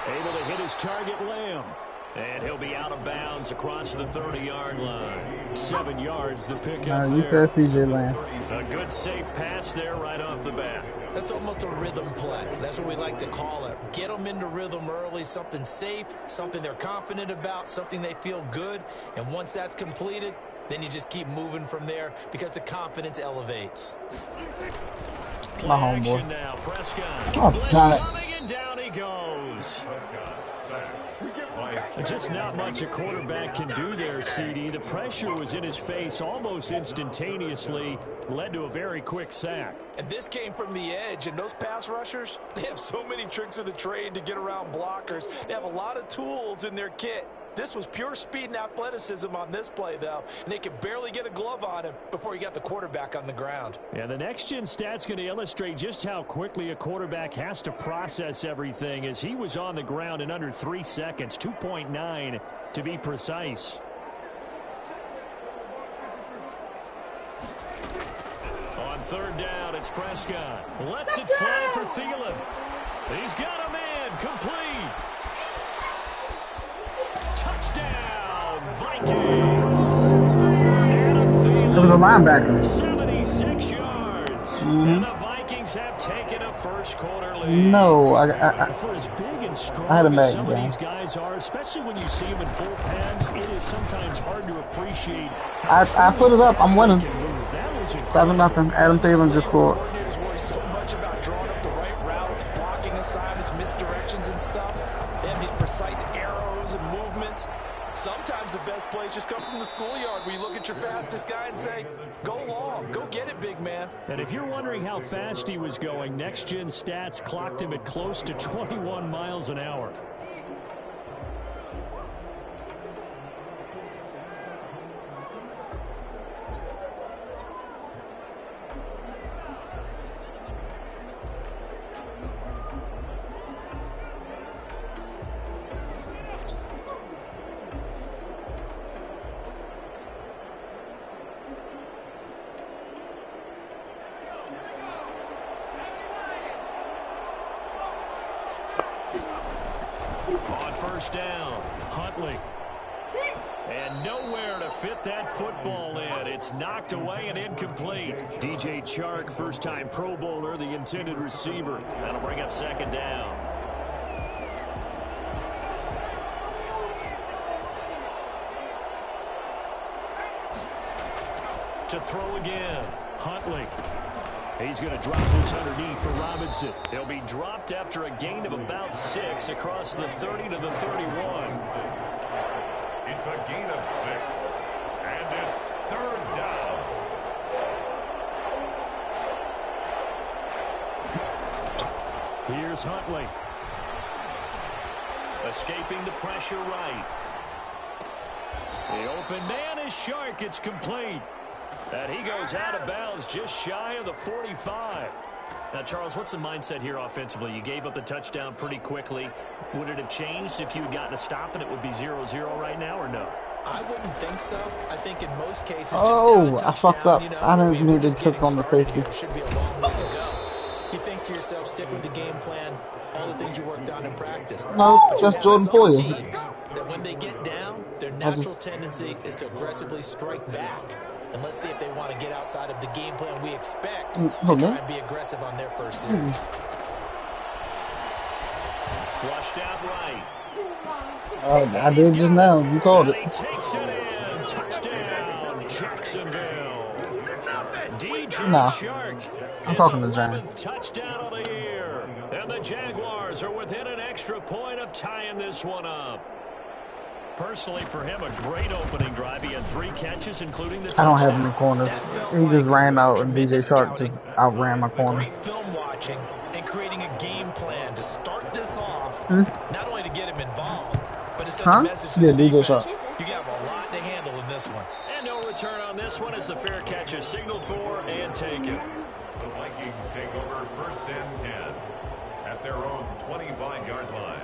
Able to hit his target, Lamb. And he'll be out of bounds across the 30-yard line. 7 yards, the pickup you there. said CJ Lamb. A good, safe pass there right off the bat. That's almost a rhythm play. That's what we like to call it. Get them into rhythm early, something safe, something they're confident about, something they feel good. And once that's completed, then you just keep moving from there because the confidence elevates. My homeboy. Now, Prescott. Oh, coming, and down he goes. Just not much a quarterback can do there, CD. The pressure was in his face almost instantaneously, led to a very quick sack. And this came from the edge, and those pass rushers, they have so many tricks of the trade to get around blockers. They have a lot of tools in their kit. This was pure speed and athleticism on this play, though, and they could barely get a glove on him before he got the quarterback on the ground. Yeah, the next-gen stat's going to illustrate just how quickly a quarterback has to process everything, as he was on the ground in under 3 seconds, 2.9 to be precise. On third down, it's Prescott. Lets it fly for Thielen. He's got a man complete. Touchdown, Vikings. It was a linebacker. 76 yards. And the Vikings have taken a first-quarter lead. No, For as big and strong I had a as Mac some game. of these guys are, especially when you see them in full pads, it is sometimes hard to appreciate. I put it up. I'm winning. That was 7-0. Adam Thielen just scored. Coordinators worry so much about drawing up the right routes, blocking assignments, misdirections and stuff. They have these precise arrows and movements. Sometimes the best plays just come from the schoolyard where you look at your fastest guy and say, go long, go get it, big man. And if you're wondering how fast he was going, next-gen stats clocked him at close to 21 miles an hour. On first down, Huntley. And nowhere to fit that football in. It's knocked away and incomplete. DJ Chark, first-time Pro Bowler, the intended receiver. That'll bring up second down. To throw again, Huntley. He's going to drop this underneath for Robinson. He'll be dropped after a gain of about 6 across the 30 to the 31. It's a gain of 6, and it's third down. Here's Huntley. Escaping the pressure right. The open man is Shark. It's complete. And he goes out of bounds just shy of the 45. Now, Charles, what's the mindset here offensively? You gave up the touchdown pretty quickly. Would it have changed if you had gotten a stop and it would be 0-0 right now, or no? I wouldn't think so. I think in most cases, Oh, just I fucked up. I didn't need to click on the safety. Should be a long way to go. You think to yourself, stick with the game plan, all the things you worked on in practice. No, But that's you Jordan have some Poyer. teams that when they get down, their natural tendency is to aggressively strike back. And let's see if they want to get outside of the game plan we expect and try and be aggressive on their first series. Flushed out right. I did just now. You called And he it. takes it in. Touchdown, Jacksonville. DJ Nah, Shark. I'm talking to John. 11th touchdown of the year. And the Jaguars are within an extra point of tying this one up. Personally, for him, a great opening drive. He had 3 catches, including the touchdown. I don't have any corners. He just ran out, and DJ Shark just outran my corner. Great film watching and creating a game plan to start this off, not only to get him involved, but to send a message to the defense. You have a lot to handle in this one. And no return on this one as the fair catch is signaled for and taken. The Vikings take over first and 10 at their own 25-yard line.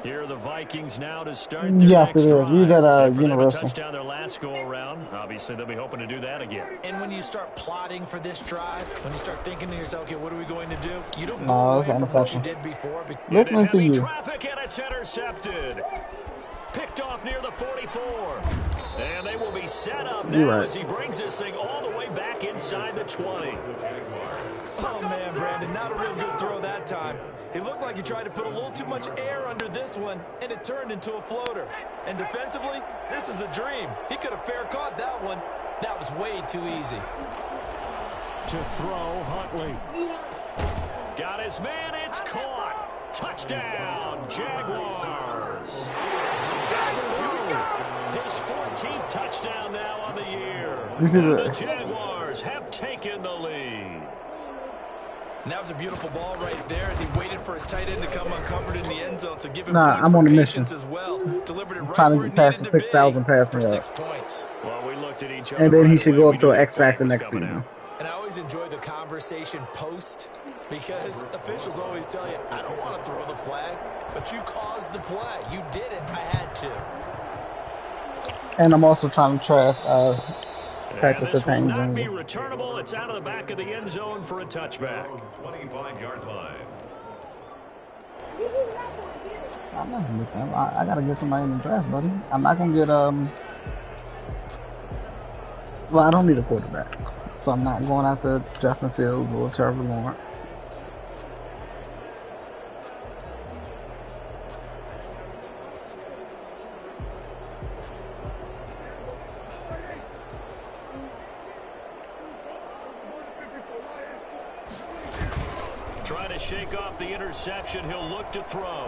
Here are the Vikings now to start their Yes, next it is. drive. Use that After them a universal. touchdown their last go around. Obviously, they'll be hoping to do that again. And when you start plotting for this drive, when you start thinking to yourself, okay, what are we going to do? You don't go No, it's away an from what you interception. did before. Listening to Heavy you. traffic, and it's intercepted. Picked off near the 44. And they will be set up now You're right. as he brings this thing all the way back inside the 20. Oh, man, Brandon, not a real good throw that time. He looked like he tried to put a little too much air under this one, and it turned into a floater. And defensively, this is a dream. He could have fair caught that one. That was way too easy. To throw, Huntley. Got his man, it's caught. Touchdown, Jaguars. His 14th touchdown now on the year. And the Jaguars have taken the lead. And that was a beautiful ball right there as he waited for his tight end to come uncovered in the end zone. So give him Nah, points I'm for on a patience mission. as well. Delivered it right Trying where to it pass needed the to be 6,000 passing for yards. 6 points. Well, we looked at each other And then he right should away. go We up to knew an the X Factor flag was next coming season. out. And I always enjoy the conversation post because officials always tell you, I don't want to throw the flag, but you caused the play. You did it. I had to. And I'm also trying to trash practice the This will things. not be returnable. It's out of the back of the end zone for a touchback. 25-yard line. I'm not gonna get them. I gotta get somebody in the draft, buddy. I'm not gonna get well, I don't need a quarterback, so I'm not going after Justin Fields or Trevor Lawrence. Trying to shake off the interception. He'll look to throw.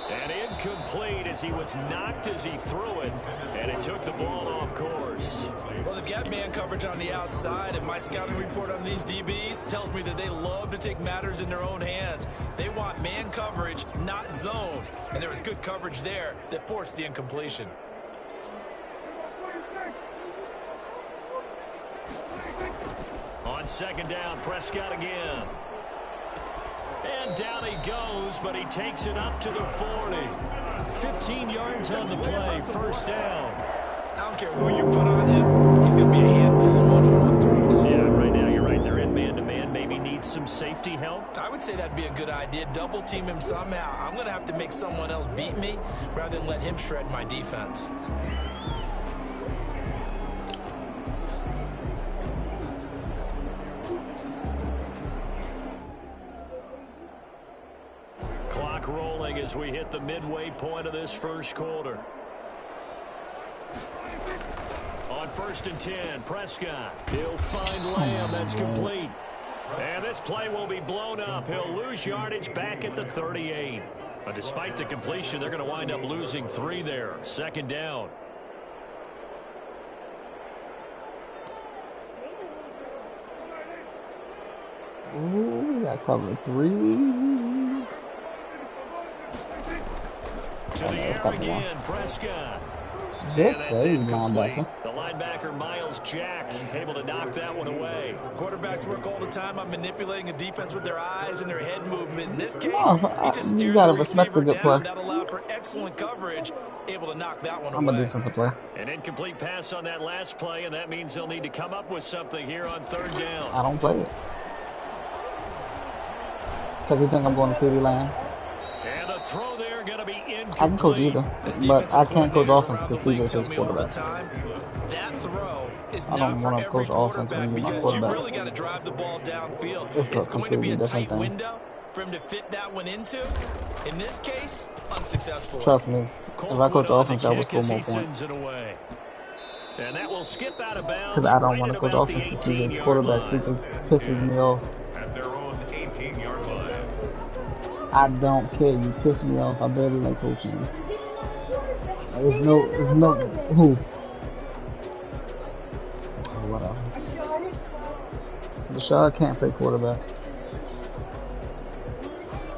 And incomplete as he was knocked as he threw it. And it took the ball off course. Well, they've got man coverage on the outside, and my scouting report on these DBs tells me that they love to take matters in their own hands. They want man coverage, not zone. And there was good coverage there that forced the incompletion. On second down, Prescott again. And down he goes, but he takes it up to the 40. 15 yards on the play, first down. I don't care who you put on him, he's going to be a handful of one-on-one throws. Yeah, right now you're right. They're in man-to-man. Maybe needs some safety help. I would say that'd be a good idea. Double team him somehow. I'm going to have to make someone else beat me rather than let him shred my defense. Clock rolling as we hit the midway point of this first quarter. On first and 10, Prescott. He'll find Lamb. That's complete. And this play will be blown up. He'll lose yardage back at the 38. But despite the completion, they're going to wind up losing 3 there. Second down. Ooh, we got cover 3. To the air again, Prescott. Good And that's save, incomplete. linebacker. The linebacker, Miles Jack, able to knock that one away. Quarterbacks work all the time on manipulating a defense with their eyes and their head movement. In this case, Oh, he just you steered gotta the respect receiver the good play. down. That allowed for excellent coverage, able to knock that one I'm a away. defensive player. An incomplete pass on that last play, and that means they'll need to come up with something here on third down. I don't play it. Because you think I'm going to CD Lamb. And the throw there going to be incomplete. I can coach either, but I can't coach offense because TJ's his quarterback. That throw is I not don't for wanna every coach offense quarterback when you're my because you quarterback. really got to drive the ball downfield. It's It's going to be a completely tight different thing. window for him to fit that one into. In this case, unsuccessful. Trust me, if I coach offense, I would score more points. Sends it away. And that will skip out of bounds. Because I don't right want at to coach about the offense because TJ's 18-yard quarterback. He line. just pisses me off. At their own 18-yard line. I don't care. You piss me off. I barely like coaching you. There's no, who? Oh, whatever. Rashad can't play quarterback.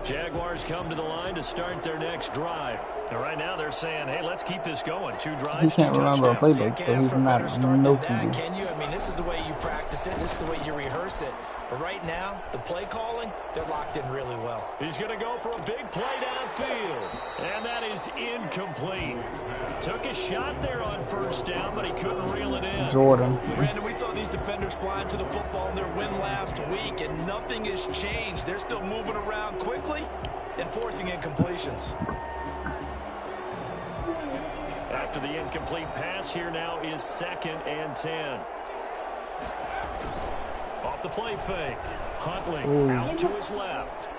Jaguars come to the line to start their next drive. And right now they're saying, hey, let's keep this going. 2 He drives, 2 can't remember a touchdowns. playbook, so Can't ask he's for a not better start no than that, QB. can you? I mean, this is the way you practice it. This is the way you rehearse it. But right now, the play calling, they're locked in really well. He's going to go for a big play downfield. And that is incomplete. Took a shot there on first down, but he couldn't reel it in. Jordan. Brandon, we saw these defenders flying to the football in their win last week, and nothing has changed. They're still moving around quickly and forcing incompletions. After the incomplete pass, here now is 2nd and 10. Off the play fake. Huntley out to his left.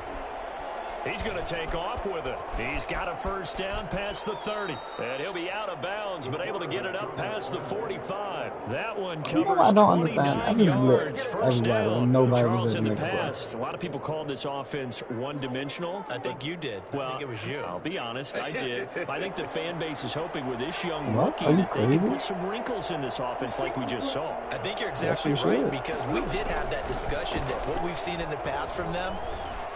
He's going to take off with it. He's got a first down past the 30. And he'll be out of bounds, but able to get it up past the 45. That one covers I don't understand. I 29 just yards. lit First everybody down. and nobody Charles, was in the making a play. past, a lot of people called this offense one-dimensional. I think you did. Well, I think it was you. I'll be honest, I did. I think the fan base is hoping with this young What? rookie Are you that they can crazy? put some wrinkles in this offense like we just saw. I think you're exactly Yes, you right, should. because we did have that discussion that what we've seen in the past from them,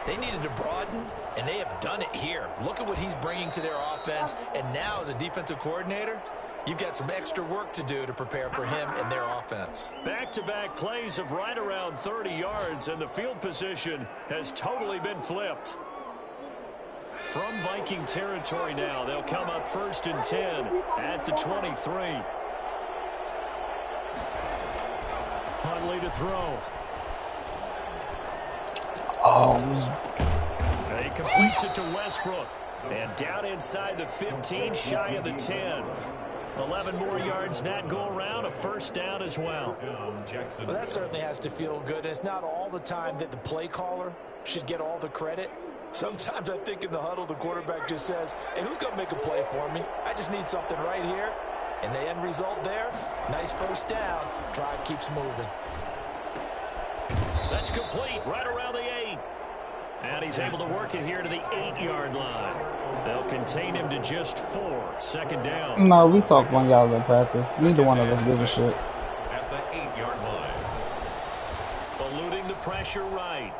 they needed to broaden, and they have done it here. Look at what he's bringing to their offense, and now as a defensive coordinator, you've got some extra work to do to prepare for him and their offense. Back-to-back plays of right around 30 yards, and the field position has totally been flipped. From Viking territory now, they'll come up 1st and 10 at the 23. Huntley to throw. Oh, He completes it to Westbrook. And down inside the 15, shy of the 10. 11 more yards that go around, a first down as well. Well, that certainly has to feel good. And it's not all the time that the play caller should get all the credit. Sometimes I think in the huddle, the quarterback just says, hey, who's going to make a play for me? I just need something right here. And the end result there, nice first down. Drive keeps moving. That's complete right around the 8. And he's able to work it here to the 8-yard line. They'll contain him to just 4. Second down. no, we talked when y'all was at practice. Neither one of us give a shit. At the 8-yard line. Eluding the pressure right.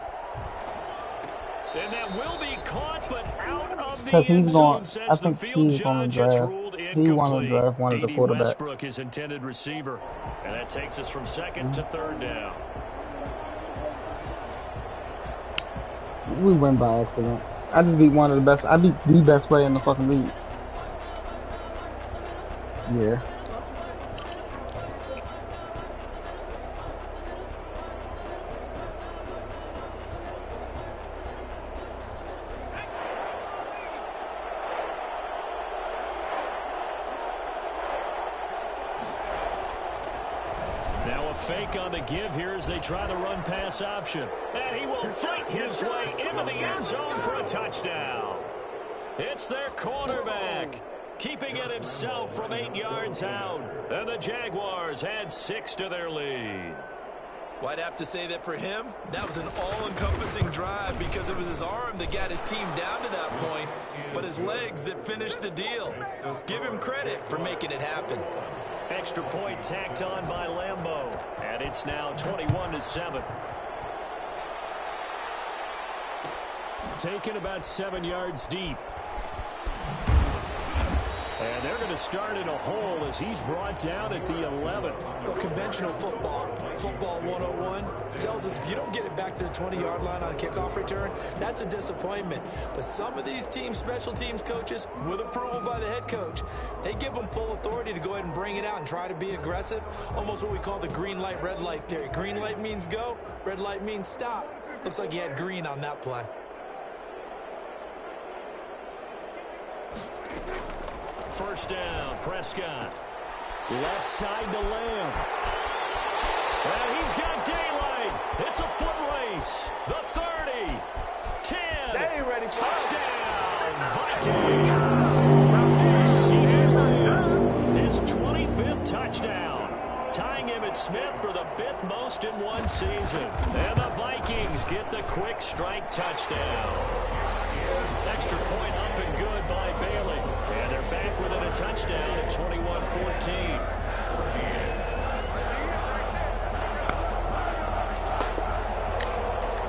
And that will be caught, but out of the Because end he's zone going, says I the think field he's going judge to it's draft. ruled He wanted to draft one of the D.D. quarterbacks. Westbrook, his intended receiver. And that takes us from 2nd to 3rd down. We win by accident. I just beat one of the best. I beat the best player in the fucking league. Yeah. Now a fake on the give here as they try the run-pass option. And he will fight his way into the end zone for a touchdown. It's their cornerback, keeping it himself from 8 yards out. And the Jaguars add 6 to their lead. Well, I'd have to say that for him, that was an all-encompassing drive because it was his arm that got his team down to that point, but his legs that finished the deal. Give him credit for making it happen. Extra point tacked on by Lambeau. And it's now 21-7. Taken about 7 yards deep. And they're going to start in a hole as he's brought down at the 11. Well, conventional football 101, tells us if you don't get it back to the 20-yard line on a kickoff return, that's a disappointment. But some of these teams, special teams coaches, with approval by the head coach, they give them full authority to go ahead and bring it out and try to be aggressive. Almost what we call the green light, red light theory. Green light means go, red light means stop. Looks like he had green on that play. First down, Prescott. Left side to Lamb. And he's got daylight. It's a foot race. The 30, 10, They ain't ready for touchdown, Vikings. CeeDee Lamb, his 25th touchdown, tying Emmitt Smith for the 5th most in one season. And the Vikings get the quick strike touchdown. Extra point up and good by Bailey. And they're back within a touchdown at 21-14.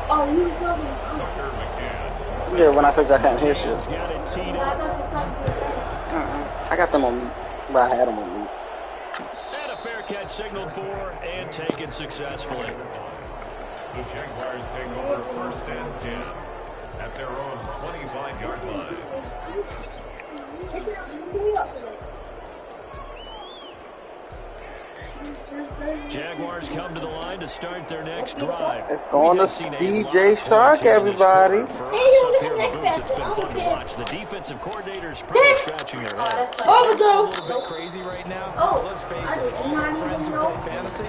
Tucker McCann Yeah, when I said I can't hear shit. Got it teed up. I got them on mute. Well, I had them on mute. And a fair catch signaled for and taken successfully. The Jaguars take over first and 10 at their own 25-yard line. Jaguars come to the line to start their next drive. It's going to DJ Shark, everybody. It's been fun to watch. The defensive coordinators probably scratching their heads. A little bit crazy right now. But let's face it, all our friends who play fantasy,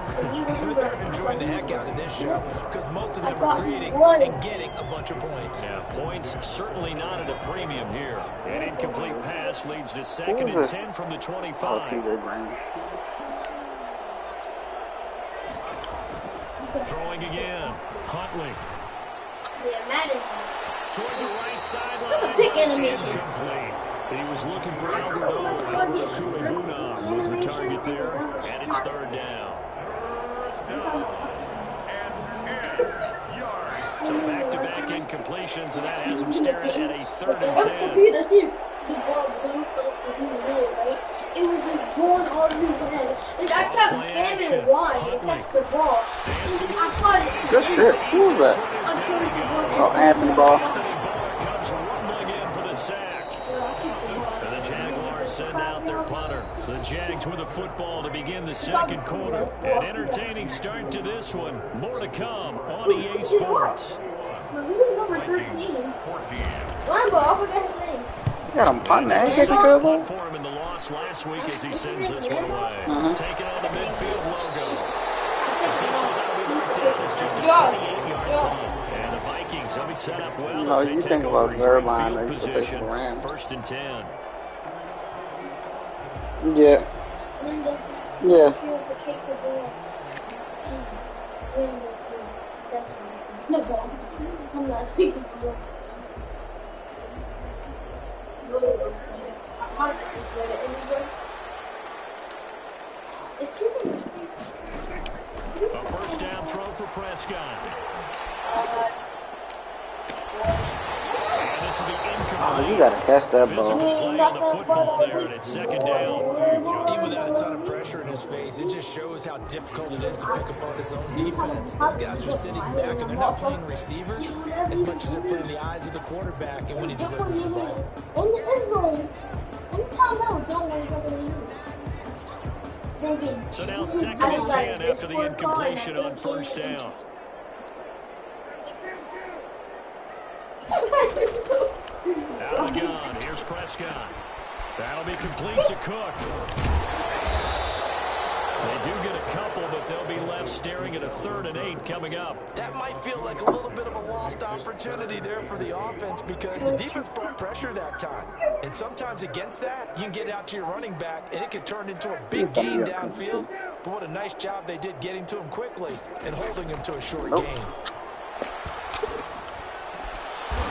they're enjoying the heck out of this show because most of them are creating and getting a bunch of points. Yeah, points certainly not at a premium here. An incomplete pass leads to 2nd and 10 from the 25. Oh, TJ Green. Throwing again. Huntley. Toward the right sideline. Incomplete. He was looking for Alberto. Alberto Kuehuna was the target there. And it's 3rd down. So back-to-back incompletions, and that has him staring at a 3rd and 10. The ball bounced off the middle, right? It was just going all through his head. Like, I kept spamming it wide and catch the ball. I caught it. Good shit. Who was that? Oh, Anthony Ball. Comes rumbling in for the sack. And the Jaguars send out their punter. The Jags with the football to begin the 2nd quarter. An entertaining start to this one. More to come on EA Sports. He was number 13. Limbo, I forgot his name. You got him punting that. Ain't getting good one. For him in the loss last week as he sends this one away. Taking on the midfield logo. Officially that'll be marked down as just a 28-yard punt. And the Vikings will be set up well. No, as they you take think over about their field line, they used to take position. the Rams. 1st and 10. Yeah. Yeah. I'm not speaking. A 1st down throw for Prescott. And this will be incomplete. Oh, you got to catch that Physical ball. play on the football there, and it's 2nd down. Even without a ton of pressure in his face, it just shows how difficult it is to pick apart his own defense. Those guys are sitting back, and they're not playing receivers as much as they're playing the eyes of the quarterback and when he delivers the ball. So now 2nd and 10 after the incompletion on 1st down. Out of the gun. Here's Prescott. That'll be complete to Cook. They do get a couple, but they'll be left staring at a 3rd and 8 coming up. That might feel like a little bit of a lost opportunity there for the offense because the defense brought pressure that time. And sometimes against that, you can get out to your running back, and it could turn into a big gain downfield. But what a nice job they did getting to him quickly and holding him to a short gain.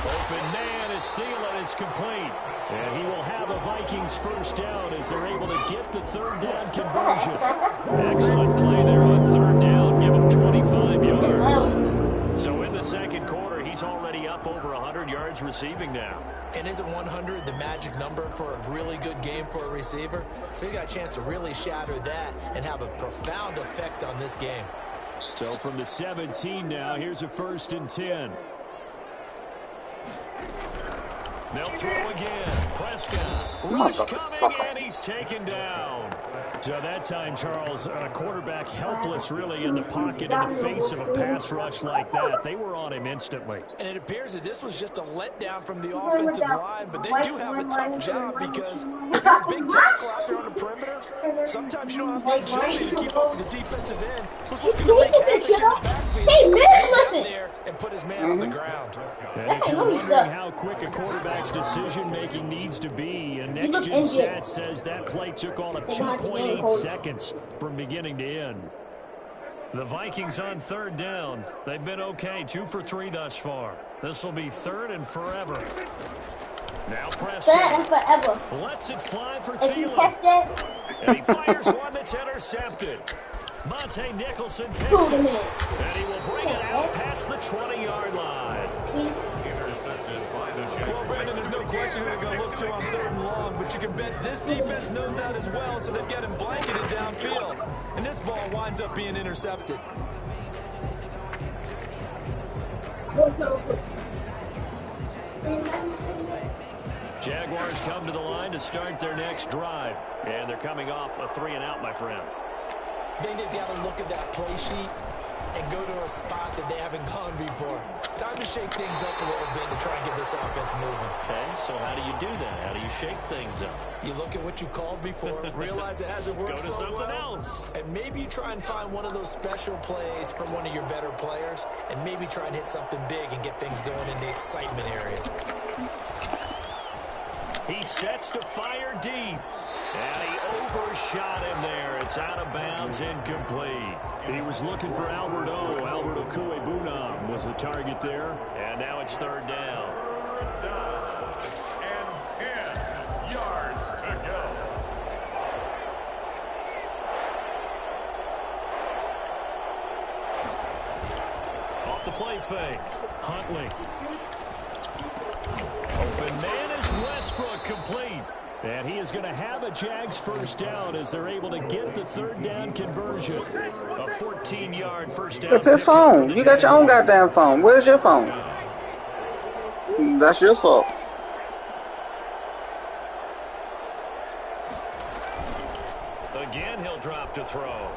Open man is Thielen. It's complete. And he will have a Vikings 1st down as they're able to get the 3rd down conversion. Excellent play there on 3rd down. Give him 25 yards. So in the 2nd quarter, he's already up over 100 yards receiving now. And isn't 100 the magic number for a really good game for a receiver? So he got a chance to really shatter that and have a profound effect on this game. So from the 17 now, here's a 1st and 10. They'll throw again. Prescott. Rush coming, and he's taken down. So that time, Charles, a quarterback helpless really in the pocket in the face of a pass rush like that. They were on him instantly. And it appears that this was just a letdown from the offensive line, but they do have a tough job because if you're a big tackle out there on the perimeter, sometimes you don't have the agility to keep up with the defensive end who's looking to make havoc in the backfield. Hey, man, listen! There and put his man on the ground. And if you're wondering how quick a quarterback's decision-making needs to be, a next-gen stat says that play took all of 2.8 seconds from beginning to end. The Vikings on 3rd down. They've been okay, 2 for 3 thus far. This will be 3rd and forever. Now Prescott. 3rd and forever. Lets it fly for If you Thielen. catch that, And he fires one that's intercepted. Monte Nicholson picks it. And he will bring it out past the 20-yard line. intercepted by the Jaguars. Well, Brandon, there's no question who they're going to look to on 3rd and long, but you can bet this defense knows that as well, so they're getting blanketed downfield. And this ball winds up being intercepted. Jaguars come to the line to start their next drive. And they're coming off a 3-and-out, my friend. I think they've got to look at that play sheet and go to a spot that they haven't gone before. Time to shake things up a little bit to try and get this offense moving. Okay, so how do you do that? How do you shake things up? You look at what you've called before, realize it hasn't worked Go to so something well, else. and maybe you try and find one of those special plays from one of your better players, and maybe try and hit something big and get things going in the excitement area. He sets to fire deep. And he overshot him there. It's out of bounds, incomplete. He was looking for Albert Okuebunam was the target there. And now it's 3rd down. And 10 yards to go. Off the play fake. Huntley. Open man is Westbrook, complete. And he is going to have a Jags first down as they're able to get the 3rd down conversion. A 14-yard first down. It's his phone. You got your own goddamn phone. Where's your phone? That's your fault. Again, he'll drop to throw.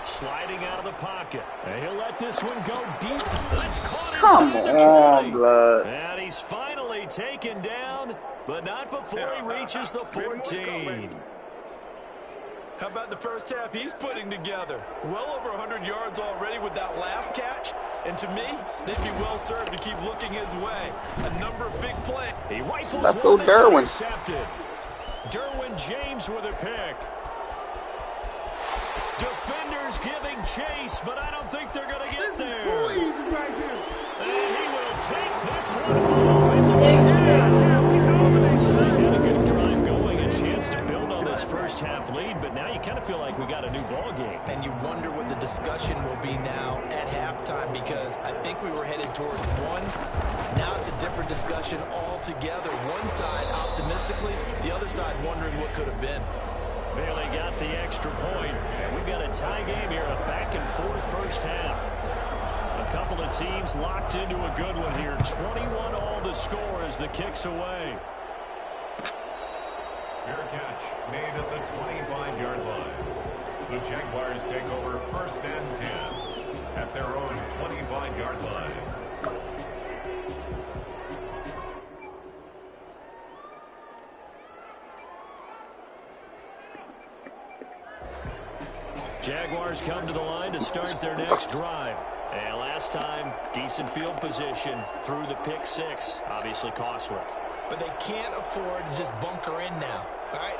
Sliding out of the pocket. And he'll let this one go deep. That's caught inside the 20. Blood. And he's finally taken down, but not before he reaches the 14. How about the first half he's putting together? Well over 100 yards already with that last catch. And to me, they'd be well served to keep looking his way. A number of big plays. He rifles. Let's go, Derwin. Derwin James with a pick. Defenders giving chase, but I don't think they're going to get there. This is too easy right here. And he will take this one home. It's a touchdown. Had a good drive going, a chance to build on this first half lead, but now you kind of feel like we got a new ball game. And you wonder what the discussion will be now at halftime, because I think we were headed towards one. Now it's a different discussion altogether. One side optimistically, the other side wondering what could have been. Bailey got the extra point, and we've got a tie game here, a back-and-forth first half. A couple of teams locked into a good one here. 21 all the score as the kick's away. Fair catch made at the 25-yard line. The Jaguars take over 1st and 10 at their own 25-yard line. Jaguars come to the line to start their next drive. And last time, decent field position through the pick 6. Obviously costly. But they can't afford to just bunker in now. All right,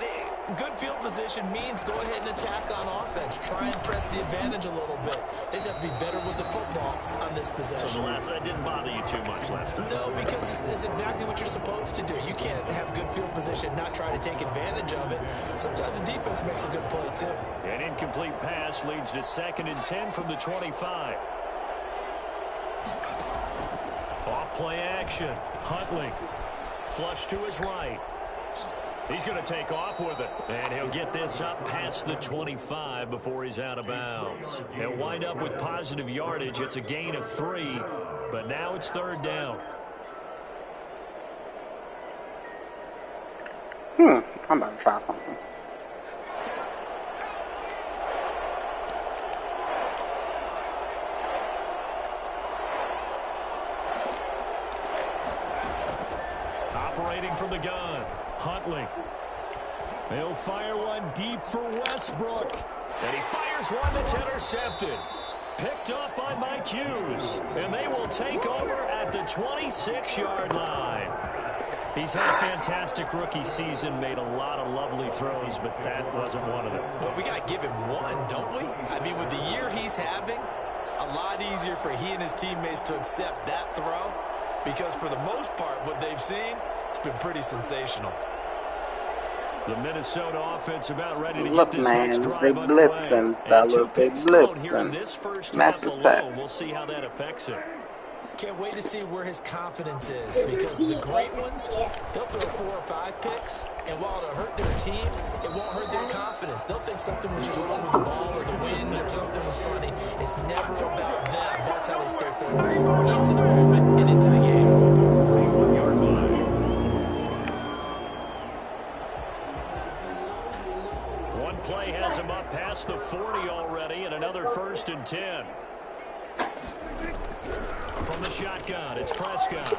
good field position means go ahead and attack on offense. Try and press the advantage a little bit. They just have to be better with the football on this possession. So that didn't bother you too much last time? No, because it's exactly what you're supposed to do. You can't have good field position, not try to take advantage of it. Sometimes the defense makes a good play, too. An incomplete pass leads to 2nd and 10 from the 25. Off play action. Huntley. Flush to his right. He's going to take off with it. And he'll get this up past the 25 before he's out of bounds. He'll wind up with positive yardage. It's a gain of 3, but now it's 3rd down. I'm about to try something. Operating from the gun, Huntley. They'll fire one deep for Westbrook. And he fires one that's intercepted. Picked up by Mike Hughes. And they will take over at the 26-yard line. He's had a fantastic rookie season, made a lot of lovely throws, but that wasn't one of them. Well, we got to give him one, don't we? I mean, with the year he's having, a lot easier for he and his teammates to accept that throw, because for the most part, what they've seen, it's been pretty sensational. The Minnesota offense about ready to Look, get this man, next drive they underway. blitzing, fellas. They blitzing. This first Match half attack. alone, we'll see how that affects it. Can't wait to see where his confidence is, because the great ones, they'll throw 4 or 5 picks, and while it'll hurt their team, it won't hurt their confidence. They'll think something was just wrong with the ball or the wind or something was funny. It's never about them. That's how they stay so into the moment and into the game. 41-yard line. One play has him up past the 40 already, and another 1st and 10. From the shotgun, it's Prescott.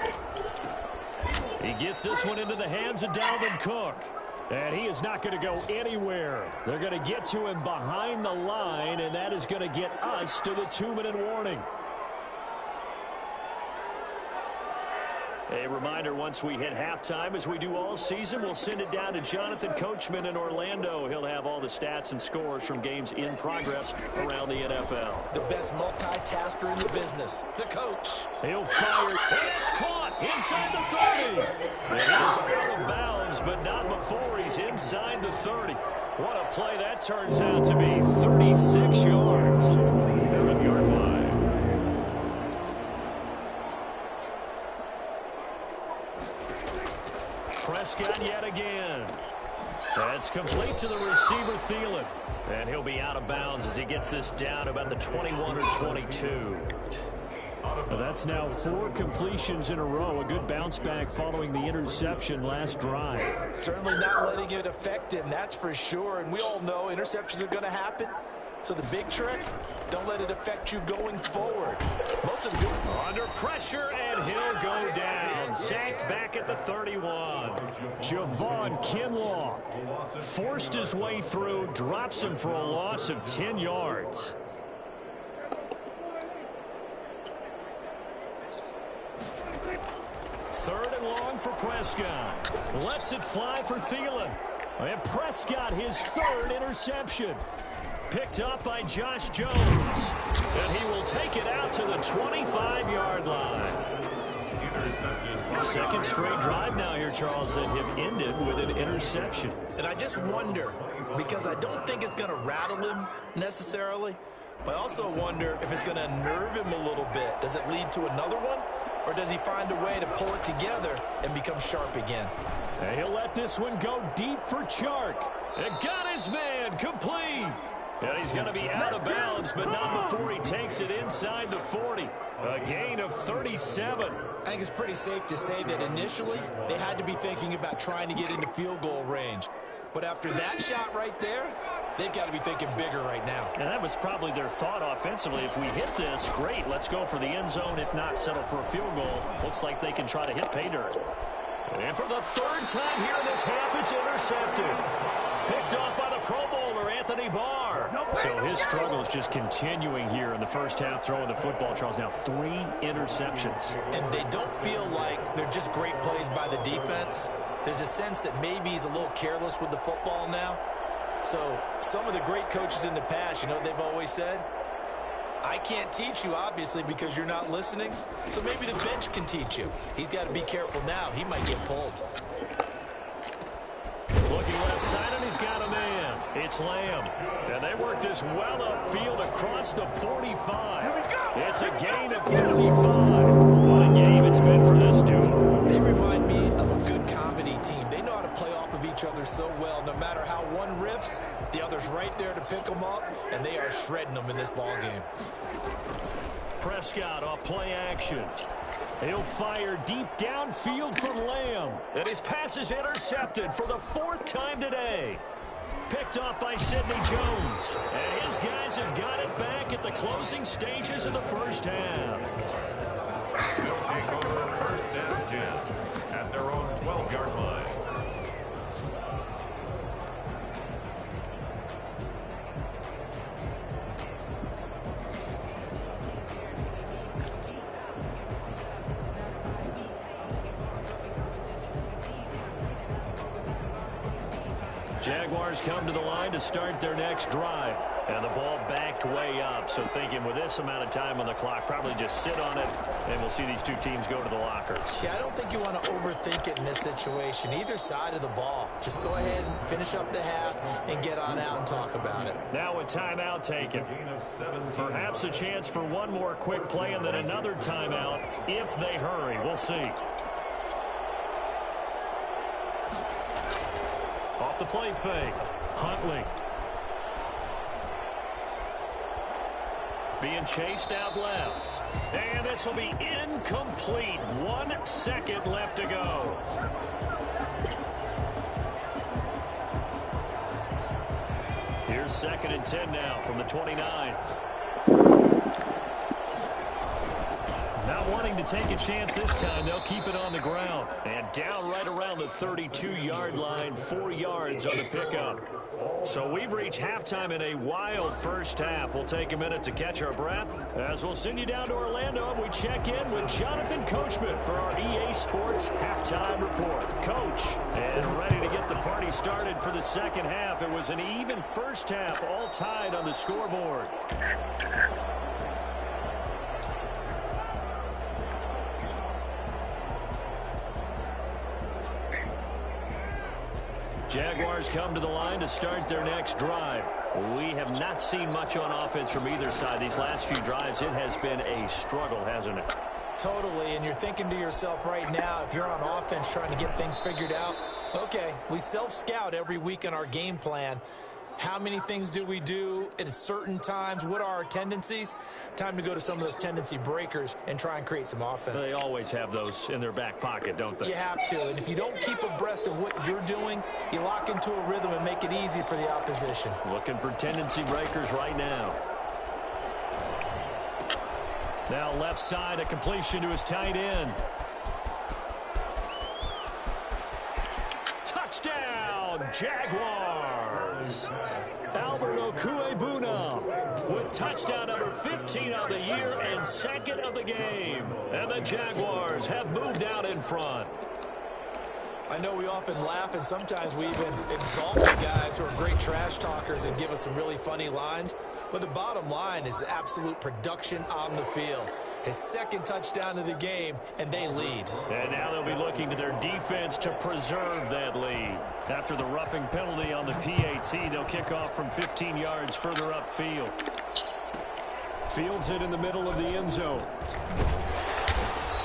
He gets this one into the hands of Dalvin Cook. And he is not going to go anywhere. They're going to get to him behind the line, and that is going to get us to the 2-minute warning. A reminder, once we hit halftime, as we do all season, we'll send it down to Jonathan Coachman in Orlando. He'll have all the stats and scores from games in progress around the NFL. The best multitasker in the business, the coach. He'll fire, and it's caught inside the 30. And he is out of bounds, but not before he's inside the 30. What a play that turns out to be. 36 yards. 27-yard line. Prescott yet again. That's complete to the receiver, Thielen. And he'll be out of bounds as he gets this down about the 21 or 22. That's now 4 completions in a row. A good bounce back following the interception last drive. Certainly not letting it affect him, that's for sure. And we all know interceptions are going to happen. So the big trick, don't let it affect you going forward. Most of the good... Under pressure, and he'll go down. Sacked back at the 31. Javon Kinlaw forced his way through, drops him for a loss of 10 yards. Third and long for Prescott. Lets it fly for Thielen. And Prescott, his 3rd interception. Picked up by Josh Jones. And he will take it out to the 25-yard line. Second straight drive now here, Charles, that have ended with an interception. And I just wonder, because I don't think it's going to rattle him necessarily, but I also wonder if it's going to unnerve him a little bit. Does it lead to another one? Or does he find a way to pull it together and become sharp again? And he'll let this one go deep for Chark. And got his man complete. And he's going to be out of bounds, but not before he takes it inside the 40. A gain of 37. I think it's pretty safe to say that initially they had to be thinking about trying to get into field goal range. But after that shot right there, they've got to be thinking bigger right now. And that was probably their thought offensively. If we hit this, great, let's go for the end zone. If not, settle for a field goal. Looks like they can try to hit pay dirt. And for the 3rd time here in this half, it's intercepted. Picked off by the Pro Bowler, Anthony Barr. So his struggle is just continuing here in the first half, throwing the football. Charles, now 3 interceptions. And they don't feel like they're just great plays by the defense. There's a sense that maybe he's a little careless with the football now. So some of the great coaches in the past, you know what they've always said? I can't teach you, obviously, because you're not listening. So maybe the bench can teach you. He's got to be careful now. He might get pulled. Looking left side, and he's got a man. It's Lamb. And they work this well upfield across the 45. It's a gain of 35. What a game it's been for this duo. They remind me of a good comedy team. They know how to play off of each other so well. No matter how one riffs, the other's right there to pick them up, and they are shredding them in this ball game. Prescott off play action. He'll fire deep downfield from Lamb. And his pass is intercepted for the 4th time today. Picked off by Sidney Jones. And his guys have got it back at the closing stages of the first half. They'll take over 1st and 10 at their own 12-yard line. Jaguars come to the line to start their next drive. And the ball backed way up. So thinking with this amount of time on the clock, probably just sit on it, and we'll see these two teams go to the lockers. Yeah, I don't think you want to overthink it in this situation. Either side of the ball. Just go ahead and finish up the half and get on out and talk about it. Now a timeout taken. Perhaps a chance for one more quick play and then another timeout if they hurry. We'll see. Off the play fake. Huntley. Being chased out left. And this will be incomplete. 1 second left to go. Here's 2nd and 10 now from the 29. Not wanting to take a chance this time, they'll keep it on the ground. And down right around the 32-yard line, 4 yards on the pickup. So we've reached halftime in a wild first half. We'll take a minute to catch our breath as we'll send you down to Orlando and we check in with Jonathan Coachman for our EA Sports Halftime Report. Coach, and ready to get the party started for the second half. It was an even first half, all tied on the scoreboard. Jaguars come to the line to start their next drive. We have not seen much on offense from either side. These last few drives, it has been a struggle, hasn't it? Totally, and you're thinking to yourself right now, if you're on offense trying to get things figured out, okay, we self-scout every week in our game plan. How many things do we do at certain times? What are our tendencies? Time to go to some of those tendency breakers and try and create some offense. They always have those in their back pocket, don't they? You have to, and if you don't keep abreast of what you're doing, you lock into a rhythm and make it easy for the opposition. Looking for tendency breakers right now. Now left side, a completion to his tight end. Touchdown, Jaguars! Albert Okuebuna with touchdown number 15 of the year and 2nd of the game. And the Jaguars have moved out in front. I know we often laugh and sometimes we even exalt the guys who are great trash talkers and give us some really funny lines. But the bottom line is absolute production on the field. His 2nd touchdown of the game, and they lead. And now they'll be looking to their defense to preserve that lead. After the roughing penalty on the PAT, they'll kick off from 15 yards further upfield. Fields it in the middle of the end zone.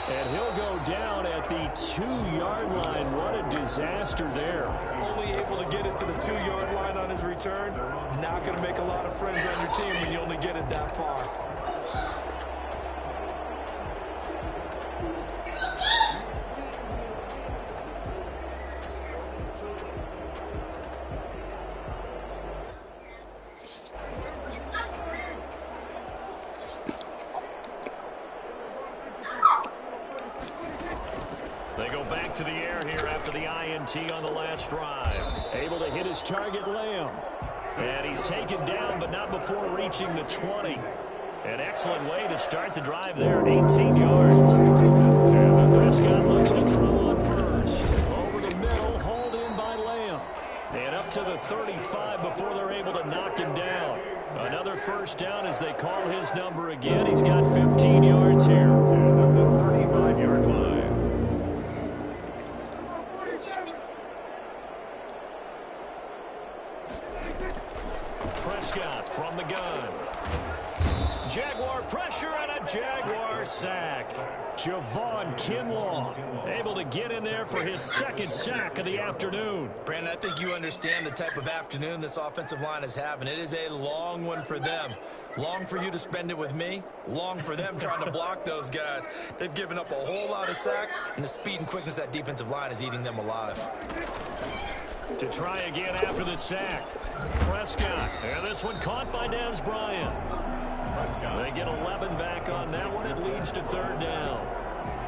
And he'll go down at the 2-yard line. What a disaster there. Only able to get it to the 2-yard line on his return. Not going to make a lot of friends on your team when you only get it that far. They go back to the air here after the INT on the last drive. Able to hit his target, Lamb. And he's taken down, but not before reaching the 20. An excellent way to start the drive there, 18 yards. And Prescott looks to throw on first. Over the middle, hauled in by Lamb. And up to the 35 before they're able to knock him down. Another first down as they call his number again. He's got 15 yards here. At the 35-yard line. Prescott from the gun. Jaguar pressure and a Jaguar sack. Javon Kinlaw able to get in there for his 2nd sack of the afternoon. Brandon, I think you understand the type of afternoon this offensive line is having. It is a long one for them. Long for you to spend it with me. Long for them trying to block those guys. They've given up a whole lot of sacks, and the speed and quickness of that defensive line is eating them alive. To try again after the sack. Prescott. And this one caught by Dez Bryant. They get 11 back on that one. It leads to 3rd down.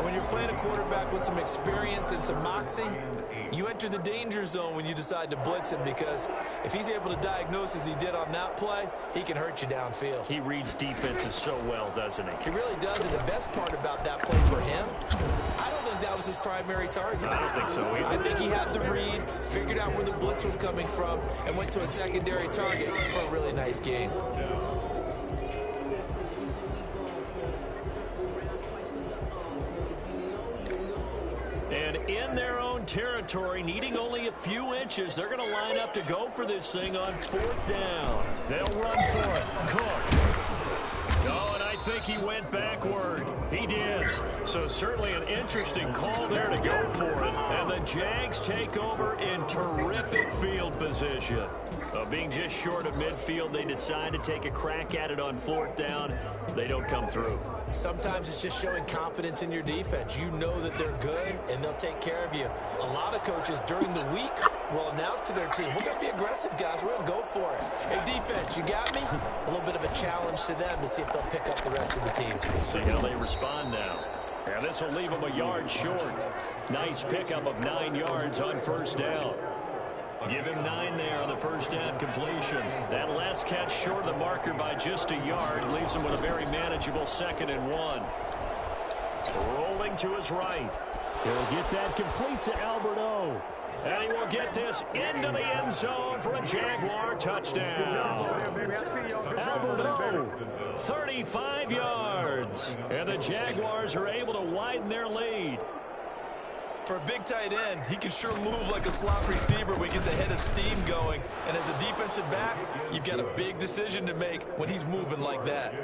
When you're playing a quarterback with some experience and some moxie, you enter the danger zone when you decide to blitz him, because if he's able to diagnose as he did on that play, he can hurt you downfield. He reads defenses so well, doesn't he? He really does, and the best part about that play for him, I don't think that was his primary target. I don't think so either. I think he had the read, figured out where the blitz was coming from, and went to a secondary target for a really nice gain. And in their own territory, needing only a few inches, they're going to line up to go for this thing on 4th down. They'll run for it. Cook. Oh, and I think he went backward. He did. So certainly an interesting call there to go for it. And the Jags take over in terrific field position. Being just short of midfield, they decide to take a crack at it on 4th down. They don't come through. Sometimes it's just showing confidence in your defense. You know that they're good, and they'll take care of you. A lot of coaches during the week will announce to their team, we're going to be aggressive, guys. We're going to go for it. Hey, defense, you got me? A little bit of a challenge to them to see if they'll pick up the rest of the team. See how they respond now. And this will leave them a yard short. Nice pickup of 9 yards on 1st down. Give him 9 there on the 1st down completion. That last catch short of the marker by just a yard leaves him with a very manageable 2nd and 1. Rolling to his right. He'll get that complete to Alberto. And he will get this into the end zone for a Jaguar touchdown. Alberto, 35 yards. And the Jaguars are able to widen their lead. For a big tight end, he can sure move like a slot receiver when he gets a head of steam going. And as a defensive back, you've got a big decision to make when he's moving like that.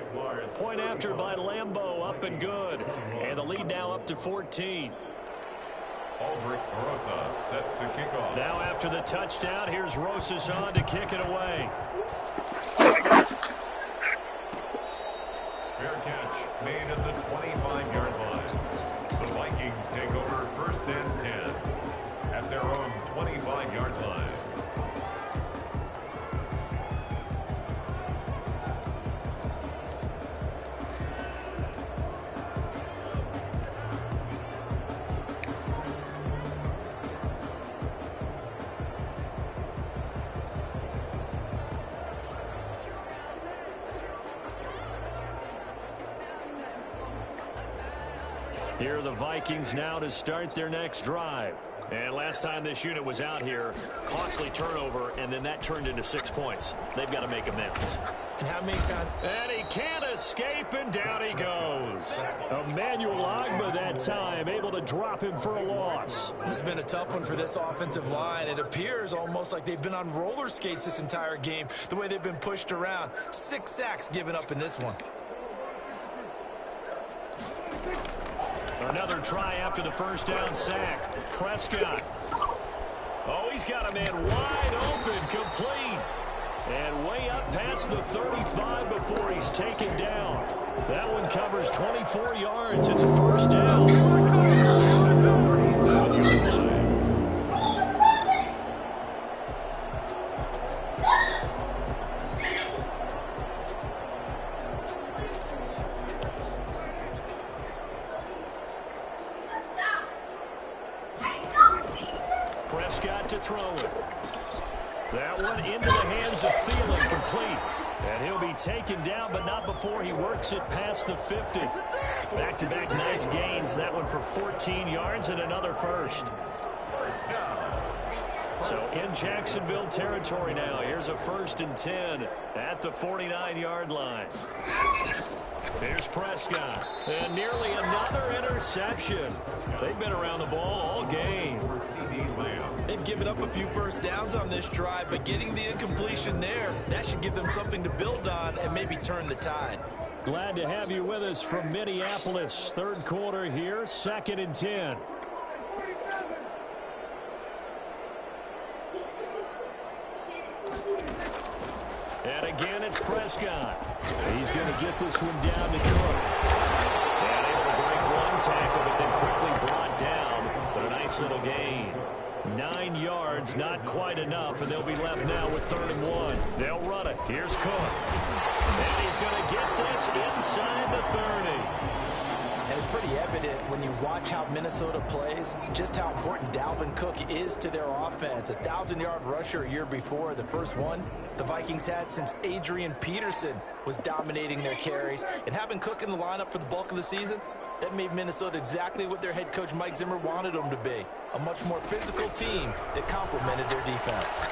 Point after by Lambeau, up and good. And the lead now up to 14. Albrecht Rosas set to kick off. Now after the touchdown, here's Rosas on to kick it away. Fair catch made at the 25-yard line. The Vikings take over 1st and 10 at their own 25-yard line. Here are the Vikings now to start their next drive. And last time this unit was out here, costly turnover, and then that turned into 6 points. They've got to make amends. And how many times? And he can't escape, and down he goes. Emmanuel Ogbah that time, able to drop him for a loss. This has been a tough one for this offensive line. It appears almost like they've been on roller skates this entire game, the way they've been pushed around. 6 sacks given up in this one. Another try after the 1st down sack. Prescott. Oh, he's got a man wide open, complete. And way up past the 35 before he's taken down. That one covers 24 yards. It's a 1st down. Prescott to throw it. That one into the hands of Thielen, complete. And he'll be taken down, but not before he works it past the 50. Back-to-back nice gains. That one for 14 yards and another 1st. So in Jacksonville territory now. Here's a 1st and 10 at the 49-yard line. Here's Prescott. And nearly another interception. They've been around the ball all game. They've given up a few 1st downs on this drive, but getting the incompletion there, that should give them something to build on and maybe turn the tide. Glad to have you with us from Minneapolis. 3rd quarter here, 2nd and 10. And again, it's Prescott. He's going to get this one down to Cook. And able to break one tackle, but then quickly brought down. But a nice little gain. 9 yards, not quite enough, and they'll be left now with 3rd and 1. They'll run it. Here's Cook. And he's going to get this inside the 30. And it's pretty evident when you watch how Minnesota plays, just how important Dalvin Cook is to their offense. 1,000-yard rusher a year before, the first one the Vikings had since Adrian Peterson was dominating their carries. And having Cook in the lineup for the bulk of the season, That made Minnesota exactly what their head coach Mike Zimmer wanted them to be. A much more physical team that complemented their defense.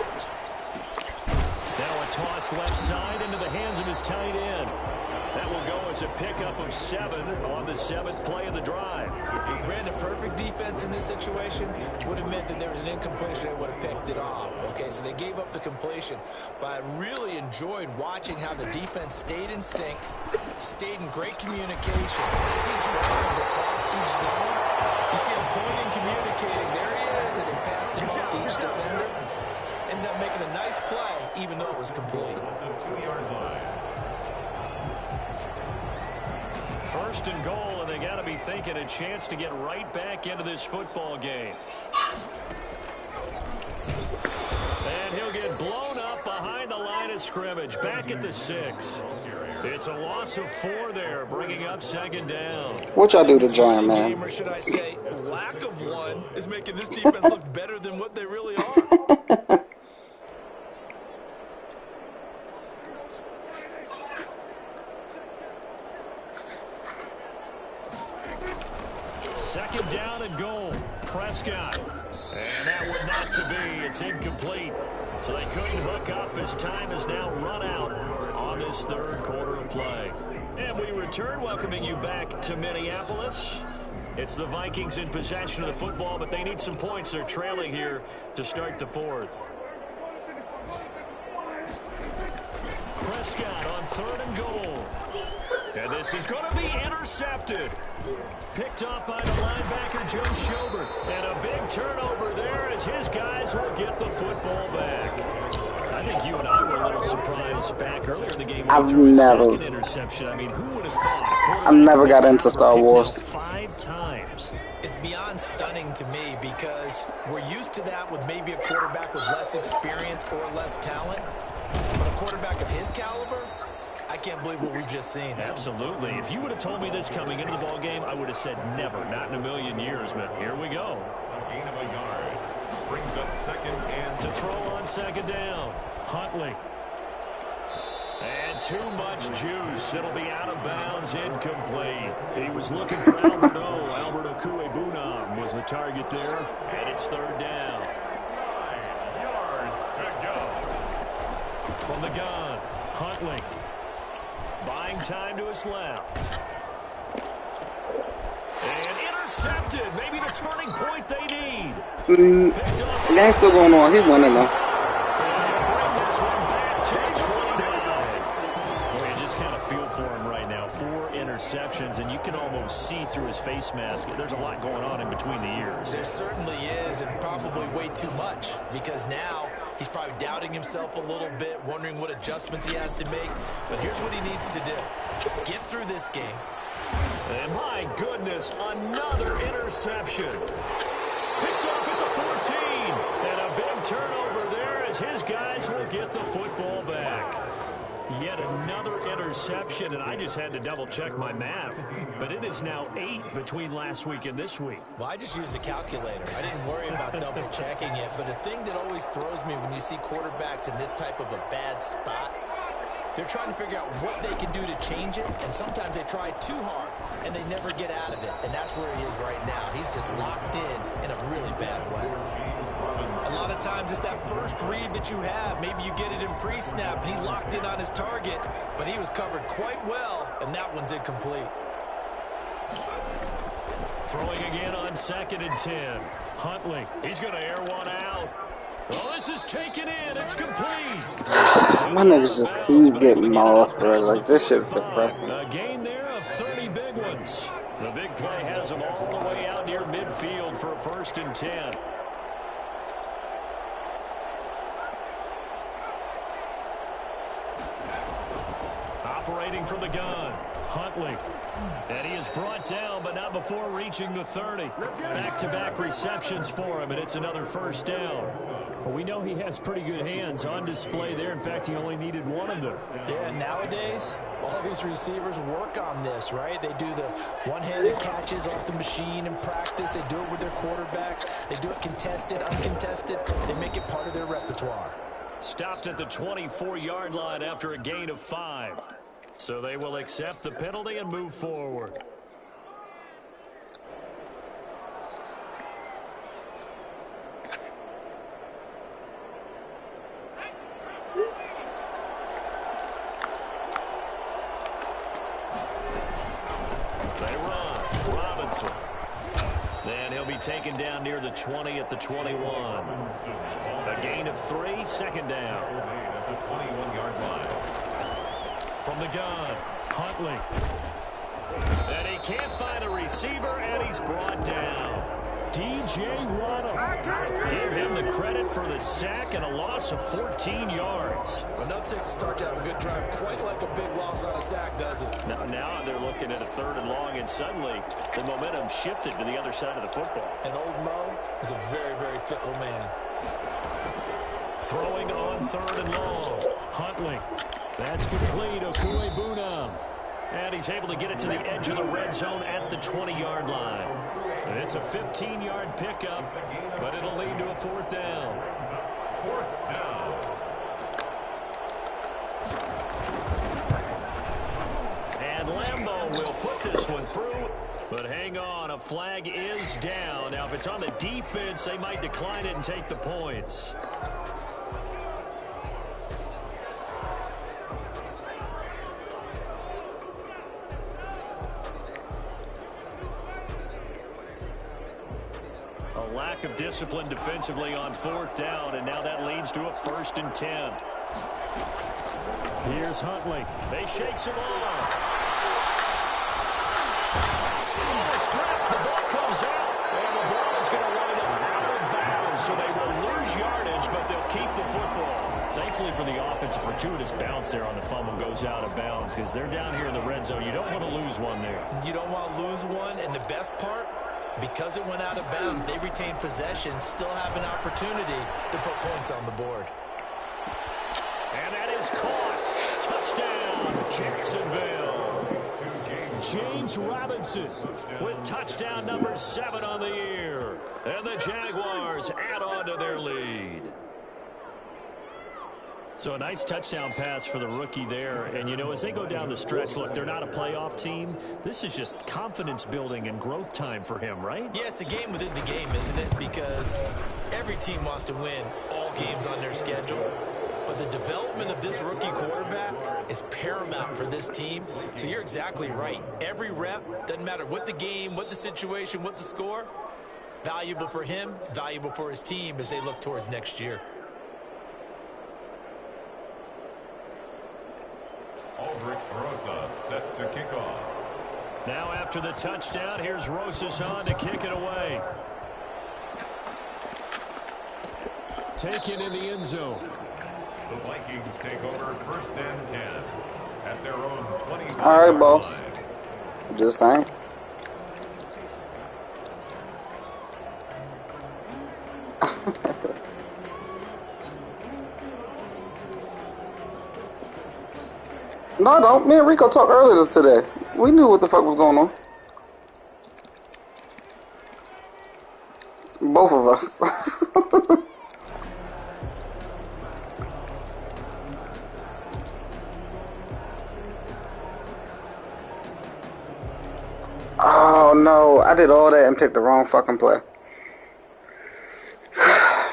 Now a toss left side into the hands of his tight end. That will go as a pickup of 7 on the 7th play of the drive. Brandon, perfect defense in this situation would have meant that there was an incompletion that would have picked it off. Okay, so they gave up the completion. But I really enjoyed watching how the defense stayed in sync, stayed in great communication. And as he drove across each zone, you see him pointing, communicating. There he is, and he passed him off to each defender. Ended up making a nice play, even though it was complete. First and goal, and they got to be thinking a chance to get right back into this football game. And he'll get blown up behind the line of scrimmage, back at the 6. It's a loss of 4 there, bringing up 2nd down. What y'all do to Giant, man? Or should I say, lack of one is making this defense look better than what they really are. Second down and goal. Prescott. And that would not to be. It's incomplete. So they couldn't hook up as time is now run out on this 3rd quarter of play. And we return, welcoming you back to Minneapolis. It's the Vikings in possession of the football, but they need some points. They're trailing here to start the 4th. Prescott on 3rd and goal. And this is going to be intercepted. Picked up by the linebacker, Joe Schobert. And a big turnover there as his guys will get the football back. I think you and I were a little surprised back earlier in the game. I've never. Second interception. I mean, who would have thought? I've never got into Star Wars. 5 times. It's beyond stunning to me because we're used to that with maybe a quarterback with less experience or less talent. But a quarterback of his caliber, I can't believe what we've just seen. Absolutely. If you would have told me this coming into the ball game, I would have said never, not in a million years. But here we go. A gain of a yard. Brings up 2nd and to throw on 2nd down. Huntley. And too much juice. It'll be out of bounds, incomplete. He was looking for Albert O. Albert Okuebunam was the target there. And it's 3rd down. 9 yards to go. From the gun, Huntley. Buying time to his left. And intercepted. Maybe the turning point they need. That's still going on. He's winning though. And bring this one back to 29. Well, you just kind of feel for him right now. 4 interceptions, and you can almost see through his face mask. There's a lot going on in between the ears. There certainly is, and probably way too much, because now he's probably doubting himself a little bit, wondering what adjustments he has to make. But here's what he needs to do. Get through this game. And my goodness, another interception. Picked off at the 14. And a big turnover there as his guys will get the football back. Yet another interception, and I just had to double-check my math. But it is now 8 between last week and this week. Well, I just used a calculator. I didn't worry about double-checking it. But the thing that always throws me when you see quarterbacks in this type of a bad spot, they're trying to figure out what they can do to change it, and sometimes they try too hard, and they never get out of it. And that's where he is right now. He's just locked in a really bad way. A lot of times it's that first read that you have. Maybe you get it in pre-snap, and he locked in on his target, but he was covered quite well, and that one's incomplete. Throwing again on 2nd and 10. Huntley, he's going to air one out. Well, this is taken in. It's complete. My niggas just keep getting lost, bro. Like, this shit's depressing. A gain there of 30 big ones. The big play has them all the way out near midfield for a 1st and 10. Operating from the gun, Huntley. And he is brought down, but not before reaching the 30. Back-to-back receptions for him, and it's another 1st down. Well, we know he has pretty good hands on display there. In fact, he only needed one of them. Yeah, nowadays, all these receivers work on this, right? They do the one-handed catches off the machine in practice. They do it with their quarterbacks. They do it contested, uncontested. They make it part of their repertoire. Stopped at the 24-yard line after a gain of 5. So they will accept the penalty and move forward. be taken down near the 20 at the 21. A gain of 3, second down. At the 21-yard line. From the gun, Huntley. And he can't find a receiver, and he's brought down. D.J. Waddle. Give him the credit for the sack and a loss of 14 yards. Enough to start to have a good drive, quite like a big loss on a sack, does it? Now they're looking at a 3rd and long, and suddenly the momentum shifted to the other side of the football. And old Mo is a very, very fickle man. Throwing on 3rd and long. Huntley. That's complete. Okuebunam. And he's able to get it to the edge of the red zone at the 20-yard line. And it's a 15-yard pickup, but it'll lead to a 4th down. 4th down. And Lambeau will put this one through. But hang on, a flag is down. Now, if it's on the defense, they might decline it and take the points. A lack of discipline defensively on 4th down, and now that leads to a 1st and 10. Here's Huntley. They shakes him off. Oh, strap. The ball comes out, and the ball is going to wind up out of bounds, so they will lose yardage, but they'll keep the football. Thankfully for the offense, a fortuitous bounce there on the fumble goes out of bounds because they're down here in the red zone. You don't want to lose one there. You don't want to lose one, and the best part, because it went out of bounds, they retain possession, still have an opportunity to put points on the board. And that is caught. Touchdown, Jacksonville. James Robinson with touchdown number 7 on the year. And the Jaguars add on to their lead. So a nice touchdown pass for the rookie there. And, you know, as they go down the stretch, look, they're not a playoff team. This is just confidence building and growth time for him, right? Yeah, it's a game within the game, isn't it? Because every team wants to win all games on their schedule. But the development of this rookie quarterback is paramount for this team. So you're exactly right. Every rep, doesn't matter what the game, what the situation, what the score, valuable for him, valuable for his team as they look towards next year. Aldrich Rosas set to kick off. Now after the touchdown, here's Rosas on to kick it away. Taken in the end zone. The Vikings take over 1st and 10 at their own 25. All right, boss. Just saying. No, don't. Me and Rico talked earlier today. We knew what the fuck was going on. Both of us. Oh no, I did all that and picked the wrong fucking play.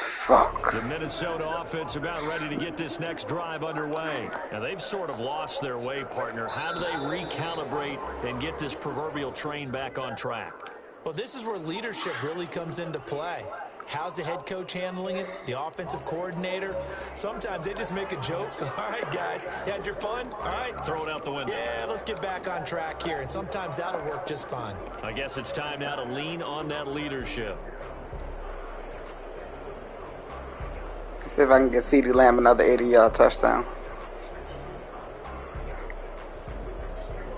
Fuck. The Minnesota offense about ready to get this next drive underway. And they've sort of lost their way, partner. How do they recalibrate and get this proverbial train back on track? Well, this is where leadership really comes into play. How's the head coach handling it? The offensive coordinator? Sometimes they just make a joke. All right, guys, you had your fun? All right. Throw it out the window. Yeah, let's get back on track here. And sometimes that'll work just fine. I guess it's time now to lean on that leadership. See if I can get CeeDee Lamb another 80-yard touchdown.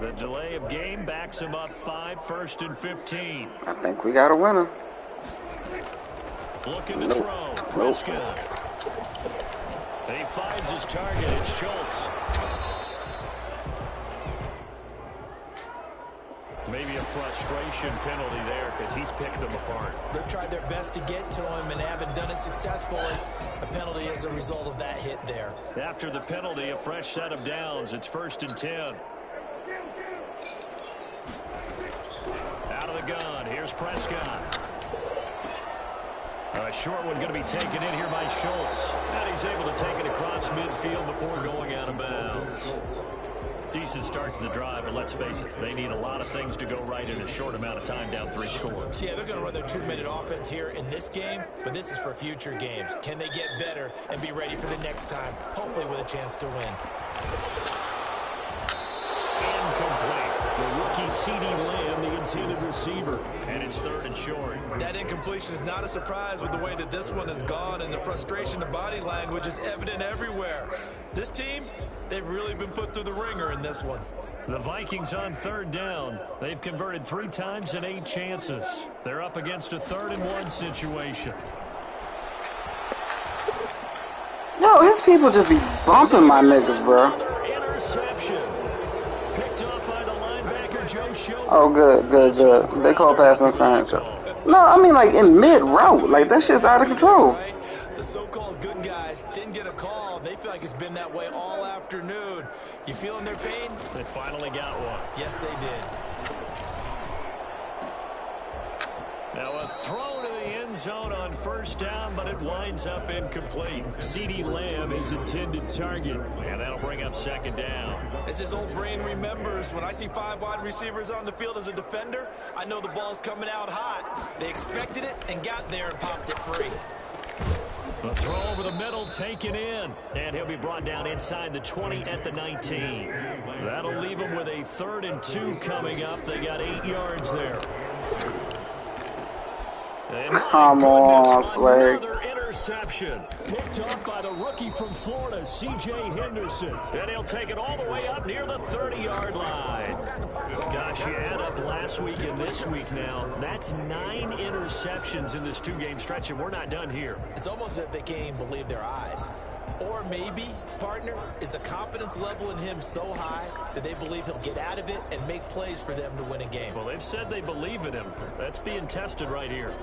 The delay of game backs him up 5, 1st and 15. I think we got a winner. Looking to throw. Prescott. And he finds his target. It's Schultz. Maybe a frustration penalty there because he's picked them apart. They've tried their best to get to him and haven't done it successfully. A penalty as a result of that hit there. After the penalty, a fresh set of downs. It's 1st and 10. Out of the gun. Here's Prescott. A short one going to be taken in here by Schultz. And he's able to take it across midfield before going out of bounds. Decent start to the drive, but let's face it, they need a lot of things to go right in a short amount of time, down 3 scores. Yeah, they're going to run their 2-minute offense here in this game, but this is for future games. Can they get better and be ready for the next time, hopefully with a chance to win? Incomplete. The rookie C.D. Lamb, the intended receiver, and it's 3rd and short. That incompletion is not a surprise with the way that this one has gone, and the frustration of body language is evident everywhere. This team, they've really been put through the ringer in this one. The Vikings on 3rd down. They've converted 3 times in 8 chances. They're up against a 3rd and 1 situation. Yo, his people just be bumping my niggas, bro. Interception. Picked up by the linebacker, Joe Show. Oh, good. They call pass interference. No, I mean, like, in mid-route. Like, that shit's out of control. The so-called good guys didn't get a call. They feel like it's been that way all afternoon. You feeling their pain? They finally got one. Yes, they did. Now a throw to the end zone on 1st down, but it winds up incomplete. C.D. Lamb is intended target, and that'll bring up 2nd down. As his old brain remembers, when I see 5 wide receivers on the field as a defender, I know the ball's coming out hot. They expected it and got there and popped it free. The throw over the middle taken in, and he'll be brought down inside the 20 at the 19. That'll leave him with a 3rd and 2 coming up. They got 8 yards there. Come on, Swag. Another interception. Picked up by the rookie from Florida, C.J. Henderson. And he'll take it all the way up near the 30-yard line. Gosh, you add up last week and this week now. That's 9 interceptions in this 2-game stretch, and we're not done here. It's almost as if they can't even believe their eyes. Or maybe, partner, is the confidence level in him so high that they believe he'll get out of it and make plays for them to win a game. Well, they've said they believe in him. That's being tested right here.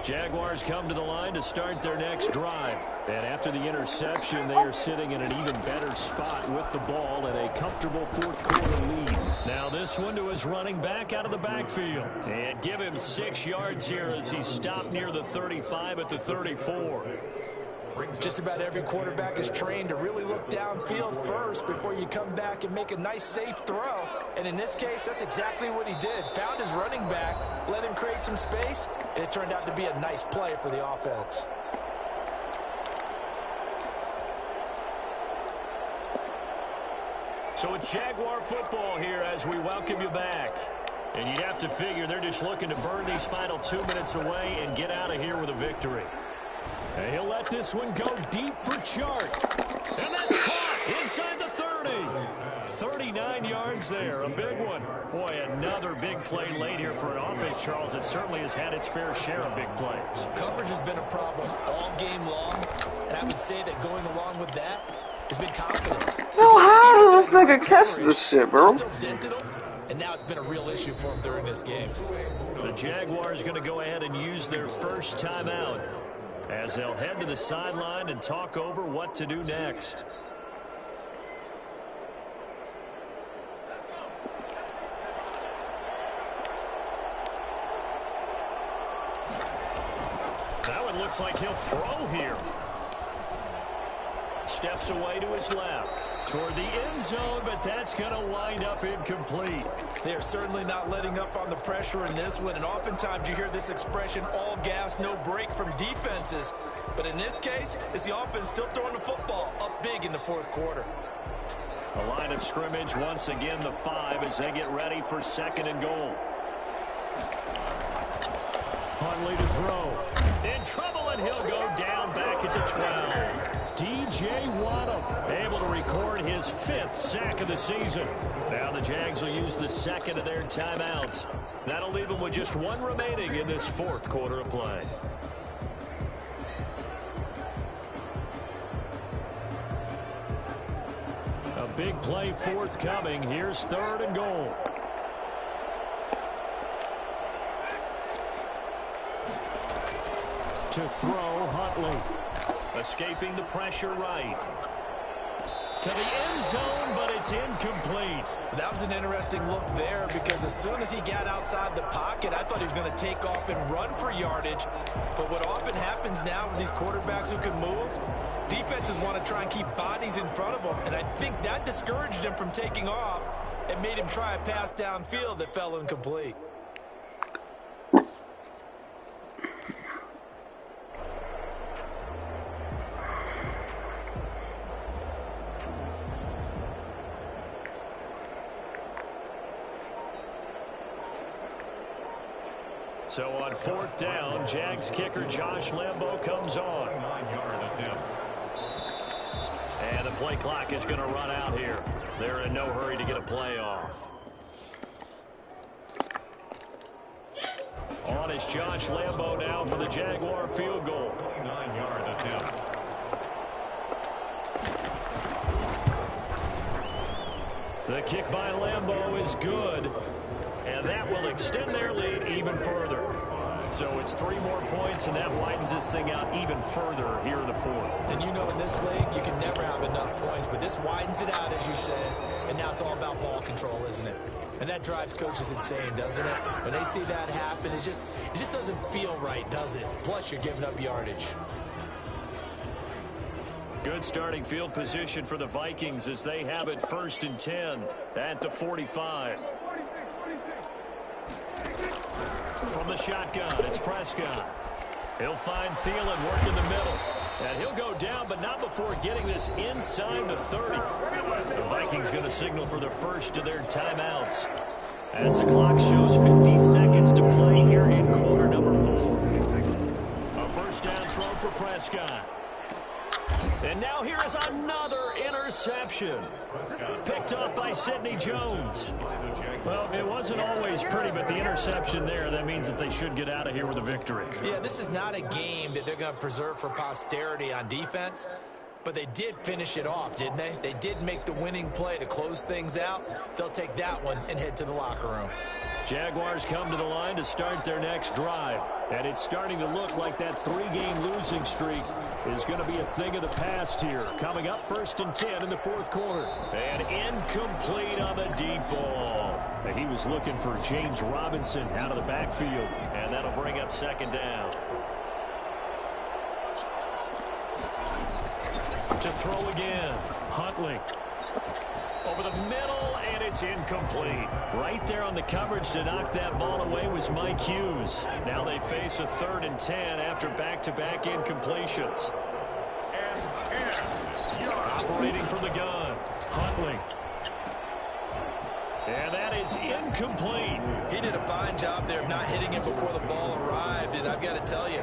Jaguars come to the line to start their next drive. And after the interception, they are sitting in an even better spot with the ball and a comfortable 4th quarter lead. Now this one to his running back out of the backfield. And give him 6 yards here as he stopped near the 35 at the 34. Just about every quarterback is trained to really look downfield first before you come back and make a nice, safe throw. And in this case, that's exactly what he did. Found his running back, let him create some space, and it turned out to be a nice play for the offense. So it's Jaguar football here as we welcome you back. And you'd have to figure they're just looking to burn these final 2 minutes away and get out of here with a victory. And he'll let this one go deep for Chark. And that's caught inside the 30. 39 yards there, a big one. Boy, another big play late here for an offense, Charles. It certainly has had its fair share of big plays. Coverage has been a problem all game long, and I would say that going along with that has been confidence. Yo, how does this nigga catch this shit, bro? Still dented him, and now it's been a real issue for him during this game. The Jaguars going to go ahead and use their first timeout as they'll head to the sideline and talk over what to do next. That one looks like he'll throw here. Steps away to his left toward the end zone, but that's going to wind up incomplete. They are certainly not letting up on the pressure in this one, and oftentimes you hear this expression, all gas, no break from defenses. But in this case, it's the offense still throwing the football up big in the 4th quarter. The line of scrimmage once again the 5 as they get ready for 2nd and goal. Huntley to throw. In trouble, and he'll go down back at the 12. D.J. Waddle able to record his 5th sack of the season. Now the Jags will use the 2nd of their timeouts. That'll leave them with just 1 remaining in this 4th quarter of play. A big play forthcoming. Here's 3rd and goal. To throw, Huntley. Escaping the pressure right. To the end zone, but it's incomplete. That was an interesting look there because as soon as he got outside the pocket, I thought he was going to take off and run for yardage. But what often happens now with these quarterbacks who can move, Defenses want to try and keep bodies in front of them, and I think that discouraged him from taking off and made him try a pass downfield that fell incomplete. So on 4th down, Jags kicker Josh Lambo comes on. 9-yard attempt. And the play clock is going to run out here. They're in no hurry to get a play off. On is Josh Lambo now for the Jaguar field goal. 9-yard attempt. The kick by Lambo is good. And that will extend their lead even further. So it's 3 more points, and that widens this thing out even further here in the 4th. And you know in this league, you can never have enough points, but this widens it out, as you said, and now it's all about ball control, isn't it? And that drives coaches insane, doesn't it? When they see that happen, it just doesn't feel right, does it? Plus, you're giving up yardage. Good starting field position for the Vikings as they have it 1st and 10 at the 45. From the shotgun, it's Prescott. He'll find Thielen working the middle. And he'll go down, but not before getting this inside the 30. The Vikings going to signal for the first of their timeouts. As the clock shows 50 seconds to play here in quarter number 4. A first down throw for Prescott. And now here is another interception. Picked off by Sidney Jones. Well, it wasn't always pretty, but the interception there, that means that they should get out of here with a victory. Yeah, this is not a game that they're going to preserve for posterity on defense, but they did finish it off, didn't they? They did make the winning play to close things out. They'll take that one and head to the locker room. Jaguars come to the line to start their next drive. And it's starting to look like that 3-game losing streak is going to be a thing of the past here. Coming up 1st and 10 in the 4th quarter. And incomplete on the deep ball. And he was looking for James Robinson out of the backfield. And that'll bring up 2nd down. To throw again. Huntley. Over the middle, and it's incomplete. Right there on the coverage to knock that ball away was Mike Hughes. Now they face a 3rd and 10 after back-to-back incompletions. Operating from the gun, Huntley. And that is incomplete. He did a fine job there of not hitting it before the ball arrived, and I've got to tell you,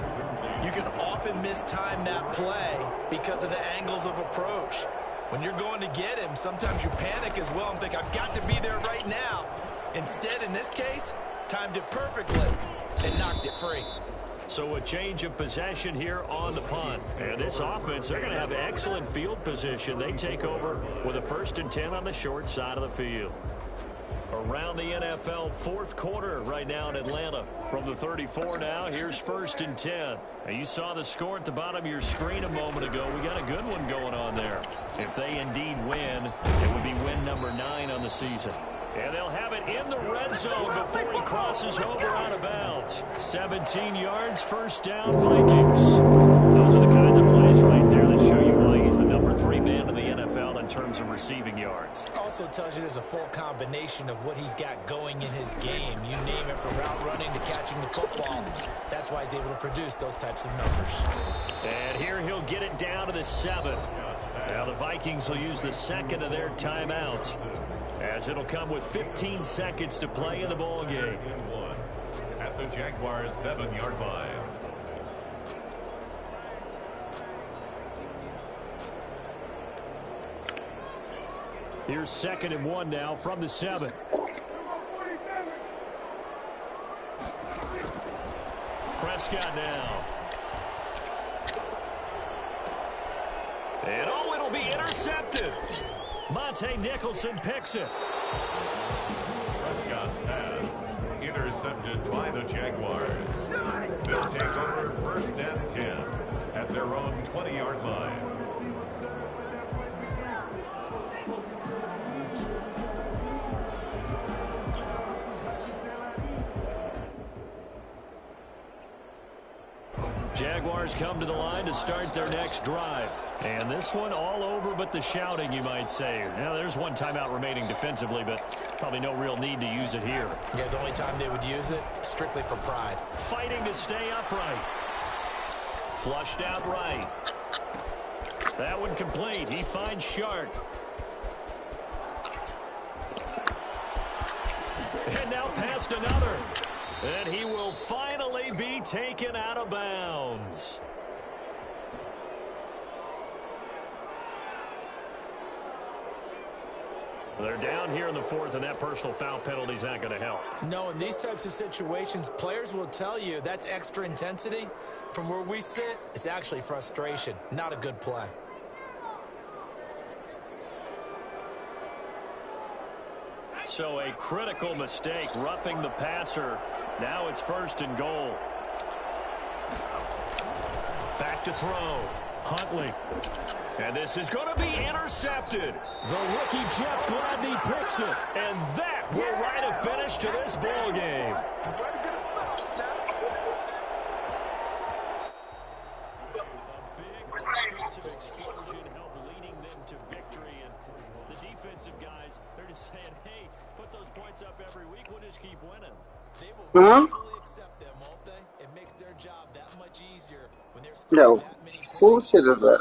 you can often mistime that play because of the angles of approach. When you're going to get him, sometimes you panic as well and think, I've got to be there right now. Instead, in this case, timed it perfectly and knocked it free. So a change of possession here on the punt. And this offense, they're going to have excellent field position. They take over with a 1st and 10 on the short side of the field. Around the NFL 4th quarter right now in Atlanta. From the 34 now, here's 1st and 10. Now you saw the score at the bottom of your screen a moment ago. We got a good one going on there. If they indeed win, it would be win number 9 on the season. And they'll have it in the red zone before he crosses over out of bounds. 17 yards, 1st down, Vikings. Those are the kinds of plays right there that show you why he's the number 3 man in the NFL in terms of receiving yards. Also tells you there's a full combination of what he's got going in his game. You name it, from route running to catching the football. That's why he's able to produce those types of numbers. And here he'll get it down to the 7. Now the Vikings will use the 2nd of their timeouts, as it'll come with 15 seconds to play in the ball game. At the Jaguars' 7-yard line. Here's 2nd and 1 now from the 7. Prescott now. And oh, it'll be intercepted. Monte Nicholson picks it. Prescott's pass intercepted by the Jaguars. They'll take over 1st and 10 at their own 20-yard line. Jaguars come to the line to start their next drive. And this one all over but the shouting, you might say. Now, there's one timeout remaining defensively, but probably no real need to use it here. Yeah, the only time they would use it, strictly for pride. Fighting to stay upright. Flushed out right. That one complete. He finds Shark. And now past another. And he will finally be taken out of bounds. They're down here in the fourth, and that personal foul penalty is not going to help. No, in these types of situations, players will tell you that's extra intensity. From where we sit, it's actually frustration, not a good play. So a critical mistake, roughing the passer. Now it's 1st and goal. Back to throw. Huntley. And this is going to be intercepted. The rookie Jeff Gladney picks it. And that will write a finish to this ball game. Huh? Yo, who shit is that?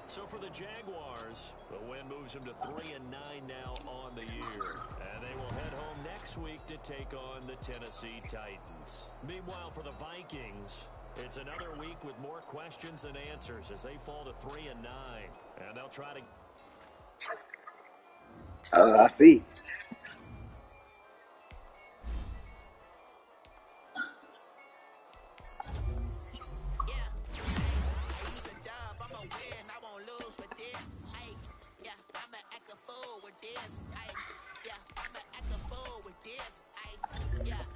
So for the Jaguars, the win moves them to 3-9 now on the year. And they will head home next week to take on the Tennessee Titans. Meanwhile, for the Vikings, it's another week with more questions than answers as they fall to 3-9. And they'll try to... I see. Yeah.